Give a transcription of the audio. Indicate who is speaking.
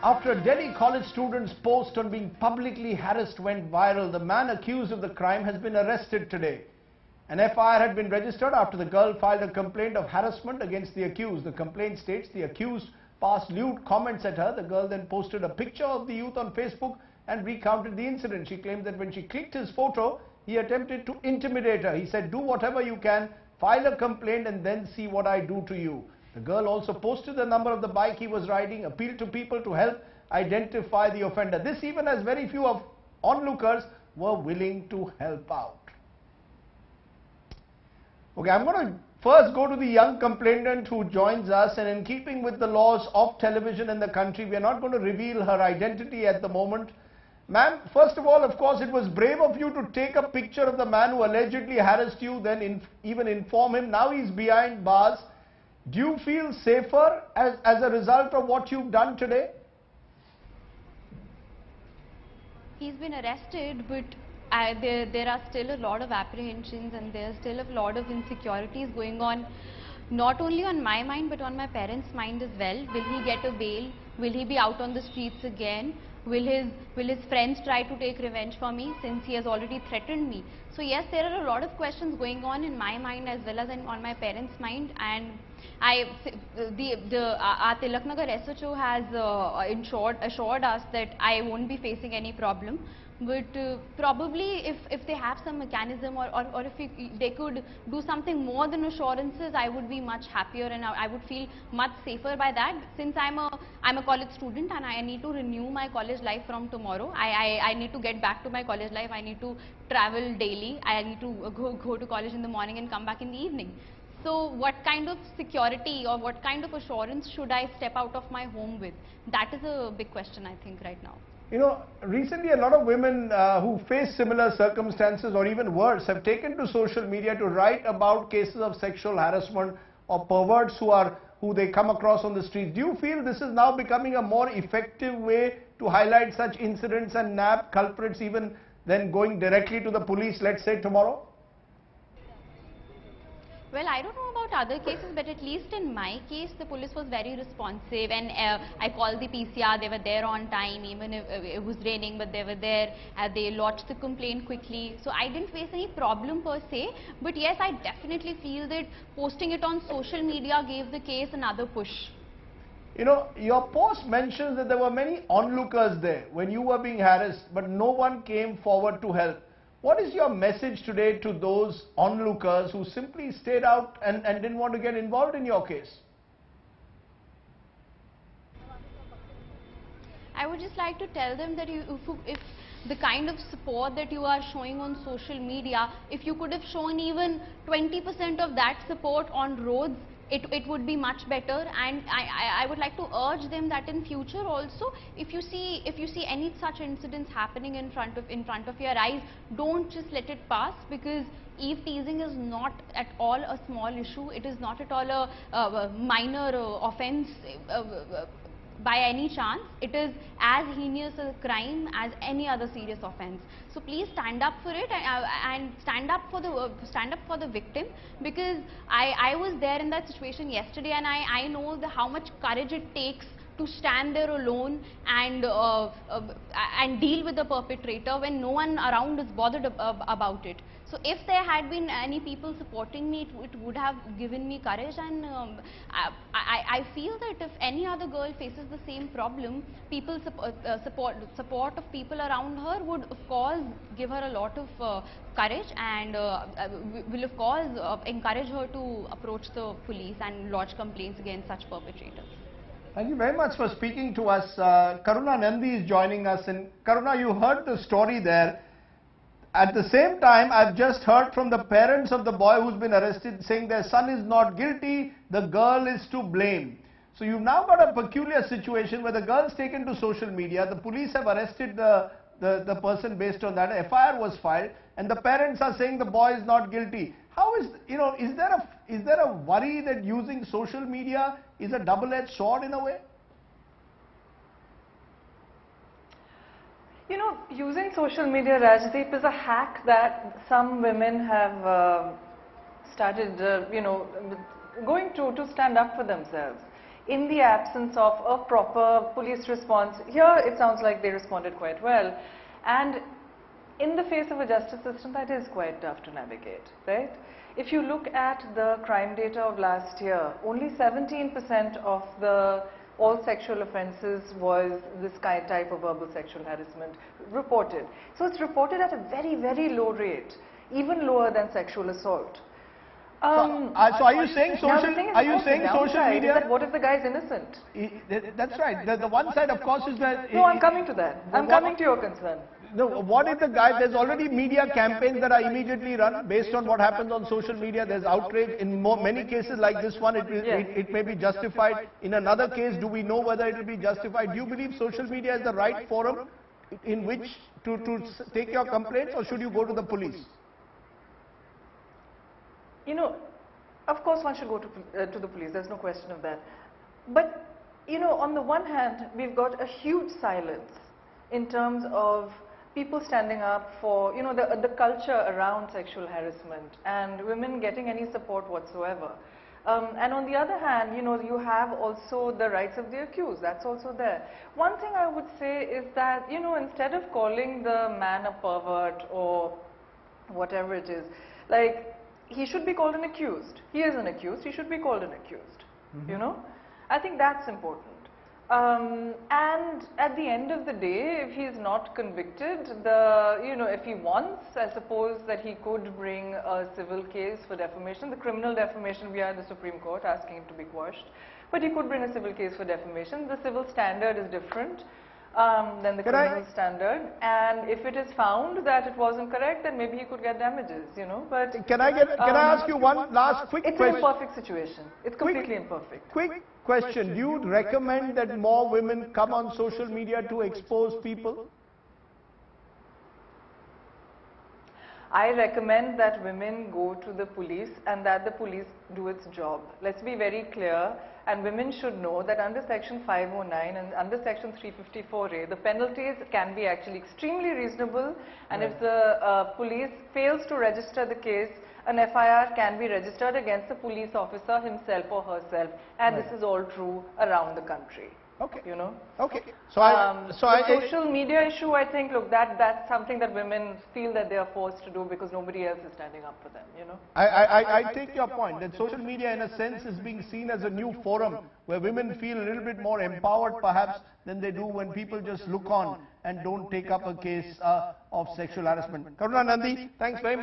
Speaker 1: After a Delhi college student's post on being publicly harassed went viral, the man accused of the crime has been arrested today. An FIR had been registered after the girl filed a complaint of harassment against the accused. The complaint states the accused passed lewd comments at her. The girl then posted a picture of the youth on Facebook and recounted the incident. She claimed that when she clicked his photo, he attempted to intimidate her. He said, "Do whatever you can, file a complaint and then see what I do to you." The girl also posted the number of the bike he was riding, appealed to people to help identify the offender. This even as very few of onlookers were willing to help out. Okay, I'm going to first go to the young complainant who joins us, and in keeping with the laws of television in the country, we are not going to reveal her identity at the moment. Ma'am, first of all, of course, it was brave of you to take a picture of the man who allegedly harassed you, then even inform him. Now he's behind bars. Do you feel safer as a result of what you've done today?
Speaker 2: He's been arrested, but there are still a lot of apprehensions and there's still a lot of insecurities going on, not only on my mind but on my parents' mind as well. Will he get a bail? Will he be out on the streets again? Will his friends try to take revenge for me since he has already threatened me? So yes, there are a lot of questions going on in my mind as well as on my parents' mind, and our Tilak Nagar SHO has assured us that I won't be facing any problem. But probably if they have some mechanism or if they could do something more than assurances, I would be much happier and I would feel much safer by that. Since I'm a college student and I need to renew my college life from tomorrow. I need to get back to my college life. I need to travel daily. I need to go to college in the morning and come back in the evening. So what kind of security or what kind of assurance should I step out of my home with? That is a big question, I think, right now.
Speaker 1: You know, recently a lot of women who face similar circumstances or even worse have taken to social media to write about cases of sexual harassment or perverts who they come across on the streets. Do you feel this is now becoming a more effective way to highlight such incidents and nab culprits even than going directly to the police, let's say tomorrow?
Speaker 2: Well, I don't know about other cases, but at least in my case, the police was very responsive, and I called the PCR. They were there on time, even if it was raining, but they were there. They lodged the complaint quickly. So I didn't face any problem per se, but yes, I definitely feel that posting it on social media gave the case another push.
Speaker 1: You know, your post mentions that there were many onlookers there when you were being harassed, but no one came forward to help. What is your message today to those onlookers who simply stayed out and didn't want to get involved in your case?
Speaker 2: I would just like to tell them that if the kind of support that you are showing on social media, if you could have shown even 20% of that support on roads, it would be much better. And I would like to urge them that in future also, if you see any such incidents happening in front of your eyes, don't just let it pass, because eve teasing is not at all a small issue. It is not at all a minor offense by any chance. It is as heinous a crime as any other serious offense. So please stand up for it and stand up for the victim, because I was there in that situation yesterday, and I know how much courage it takes to stand there alone and deal with the perpetrator when no one around is bothered about it. So if there had been any people supporting me, it would have given me courage, and I feel that if any other girl faces the same problem, people support of people around her would of course give her a lot of courage, and will of course encourage her to approach the police and lodge complaints against such perpetrators.
Speaker 1: Thank you very much for speaking to us. Karuna Nandi is joining us, and Karuna, you heard the story there. At the same time, I've just heard from the parents of the boy who's been arrested saying their son is not guilty, the girl is to blame. So you've now got a peculiar situation where the girl's taken to social media, the police have arrested the person based on that, a FIR was filed, and the parents are saying the boy is not guilty. How is, you know, is there a worry that using social media is a double-edged sword in a way?
Speaker 3: You know, using social media, Rajdeep, is a hack that some women have started, you know, going to stand up for themselves. in the absence of a proper police response. Here it sounds like they responded quite well, and in the face of a justice system that is quite tough to navigate, right? If you look at the crime data of last year, only 17% of all sexual offences was this type of verbal sexual harassment reported. So it's reported at a very, very low rate, even lower than sexual assault.
Speaker 1: So are you saying social media?
Speaker 3: That what if the guy is innocent?
Speaker 1: That's right. The one side, of course, is that.
Speaker 3: No, I'm coming to that. I'm coming to your concern.
Speaker 1: No, what if the guy, there's already media campaigns that are immediately run based on what happens on social media. There's outrage. In many cases like this one, it may be justified. In another case, do we know whether it will be justified? Do you believe social media is the right forum in which to take your complaints, or should you go to the police?
Speaker 3: You know, of course one should go to the police, there's no question of that. But, you know, on the one hand, we've got a huge silence in terms of people standing up for, you know, the culture around sexual harassment and women getting any support whatsoever. And on the other hand, you know, you have also the rights of the accused, that's also there. One thing I would say is that, you know, instead of calling the man a pervert or whatever it is, like, he should be called an accused. He is an accused, he should be called an accused, you know. I think that's important. And at the end of the day, if he is not convicted, you know, if he wants, I suppose that he could bring a civil case for defamation. The criminal defamation, we are in the Supreme Court asking him to be quashed. But he could bring a civil case for defamation. The civil standard is different than the criminal standard, and if it is found that it wasn't correct, then maybe he could get damages, you know. But
Speaker 1: can I ask you one last quick question?
Speaker 3: It's an imperfect situation. It's completely imperfect.
Speaker 1: Quick question: do you recommend that more women come on social media to expose people?
Speaker 3: I recommend that women go to the police and that the police do its job. Let's be very clear, and women should know that under section 509 and under section 354A, the penalties can be actually extremely reasonable, and if the police fails to register the case, an FIR can be registered against the police officer himself or herself, and this is all true around the country.
Speaker 1: Okay.
Speaker 3: You know.
Speaker 1: Okay.
Speaker 3: The social media issue, I think, look, that's something that women feel that they are forced to do because nobody else is standing up for them, you know.
Speaker 1: I take your point that social media in a sense is being seen as a new forum where women feel a little bit more empowered perhaps than they do when people just look on and don't take up a case of sexual harassment. Karuna Nandi, thanks very much.